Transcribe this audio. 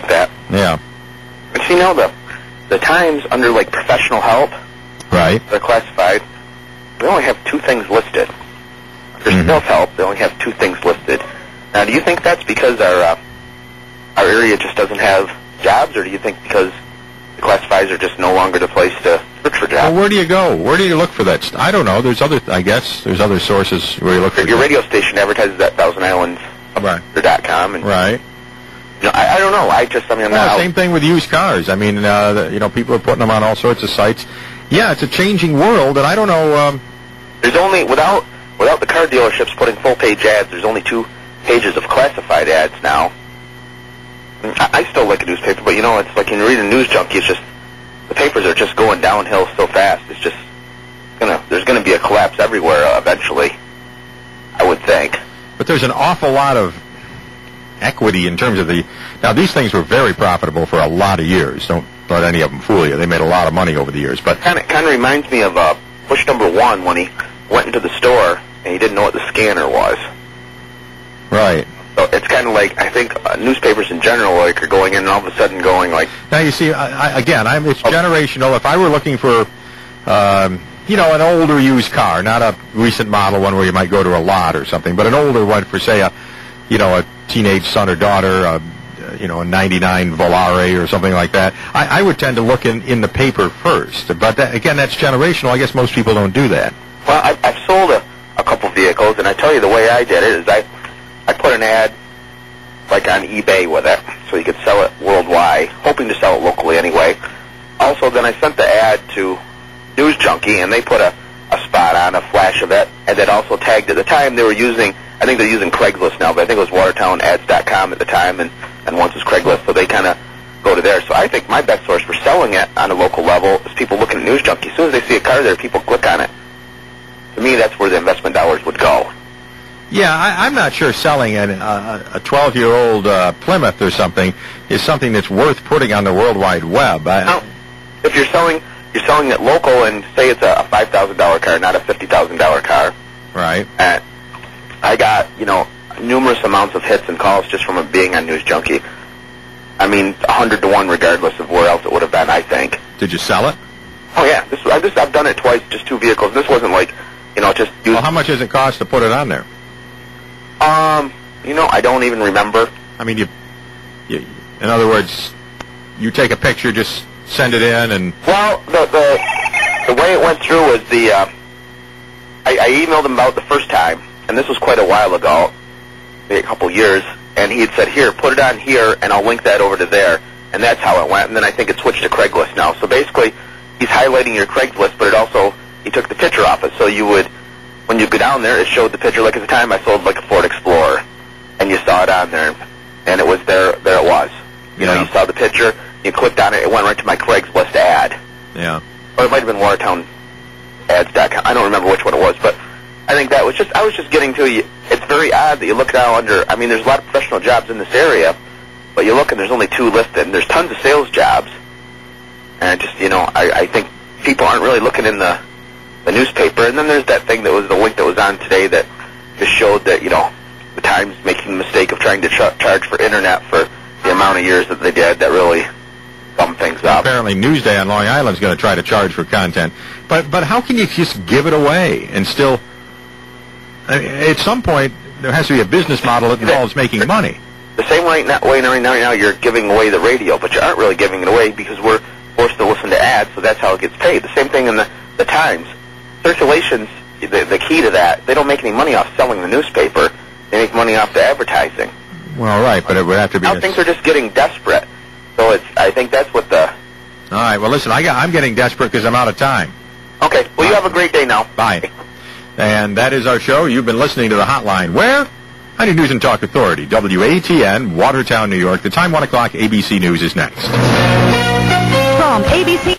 that. Yeah. And see, now the Times, under, like, professional help, right, they're classified, they only have 2 things listed. Under self-help, they only have 2 things listed. Now, do you think that's because our area just doesn't have jobs, or do you think because the classifieds are just no longer the place to search for jobs? Well, where do you go? Where do you look for that? I don't know. There's other, I guess, there's other sources where you look for your radio station advertises at ThousandIslands.com. And, right. You know, I don't know. Same thing with used cars. I mean, you know, people are putting them on all sorts of sites. Yeah, it's a changing world, and I don't know. There's only, without the car dealerships putting full-page ads, there's only 2 pages of classified ads now. I still like a newspaper, but, you know, it's like when you read a Newzjunky, it's just, the papers are just going downhill so fast. It's just there's going to be a collapse everywhere eventually, I would think. But there's an awful lot of equity in terms of now these things were very profitable for a lot of years. Don't let any of them fool you. They made a lot of money over the years. But kind of reminds me of push number 1 when he went into the store and he didn't know what the scanner was. Right. So it's kind of like, I think newspapers in general are going in and all of a sudden going like... Now, you see, it's generational. If I were looking for, you know, an older used car, not a recent model one where you might go to a lot or something, but an older one for, say, a teenage son or daughter, you know, a 99 Volare or something like that, I would tend to look in the paper first. But, again, that's generational. I guess most people don't do that. Well, I've sold a couple vehicles, and I tell you the way I did it is I put an ad, like, on eBay with it, so you could sell it worldwide, hoping to sell it locally anyway. Also, then I sent the ad to Newzjunky, and they put a spot on, a flash of it, and then also tagged at the time they were using, I think they're using Craigslist now, but I think it was Watertown ads.com at the time, and once it was Craigslist, so they kind of go to there. So I think my best source for selling it on a local level is people looking at Newzjunky. As soon as they see a car there, people click on it. To me, that's where the investment dollars would go. Yeah, I'm not sure selling a 12-year-old Plymouth or something is something that's worth putting on the World Wide Web. No. If you're selling it local, and say it's a $5,000 car, not a $50,000 car. Right. And I got, you know, numerous amounts of hits and calls just from it being on Newzjunky. I mean, 100 to 1 regardless of where else it would have been, I think. Did you sell it? Oh, yeah. I've done it twice, just 2 vehicles. This wasn't like, you know, just... Well, how much does it cost to put it on there? You know, I don't even remember. I mean, you in other words, you take a picture, just send it in, and... Well, the way it went through was I emailed him about the first time, and this was quite a while ago, maybe a couple years, and he had said, here, put it on here, and I'll link that over to there, and that's how it went, and then I think it switched to Craigslist now. So basically, he's highlighting your Craigslist, but it also, he took the picture off it, so you would, when you go down there, it showed the picture, like at the time I sold like a Ford Explorer, and you saw it on there, and it was there it was. You know, you saw the picture, you clicked on it, it went right to my Craigslist ad. Yeah. Or it might have been Watertown ads.com. I don't remember which one it was, but I think that was just, I was just getting to you. It's very odd that you look now under, I mean, there's a lot of professional jobs in this area, but you look and there's only 2 listed, and there's tons of sales jobs. And just, you know, I think people aren't really looking in the newspaper. And then there's that thing that was the link that was on today that just showed that, you know, the Times making the mistake of trying to charge for internet for the amount of years that they did. That really summed things up. Apparently Newsday on Long Island is going to try to charge for content. But how can you just give it away and still... I mean, at some point, there has to be a business model that involves making money. The same way right now you're giving away the radio, but you aren't really giving it away because we're forced to listen to ads, so that's how it gets paid. The same thing in the Times. Circulation's the key to that. They don't make any money off selling the newspaper. They make money off the advertising. Well, right, but it would have to be... Now things are just getting desperate. So I think that's what the... All right, well, listen, I'm getting desperate because I'm out of time. Okay, well, you have a great day now. Bye. And that is our show. You've been listening to The Hotline. Where? On your News and Talk Authority, WATN, Watertown, New York. The time, 1 o'clock, ABC News is next. From ABC...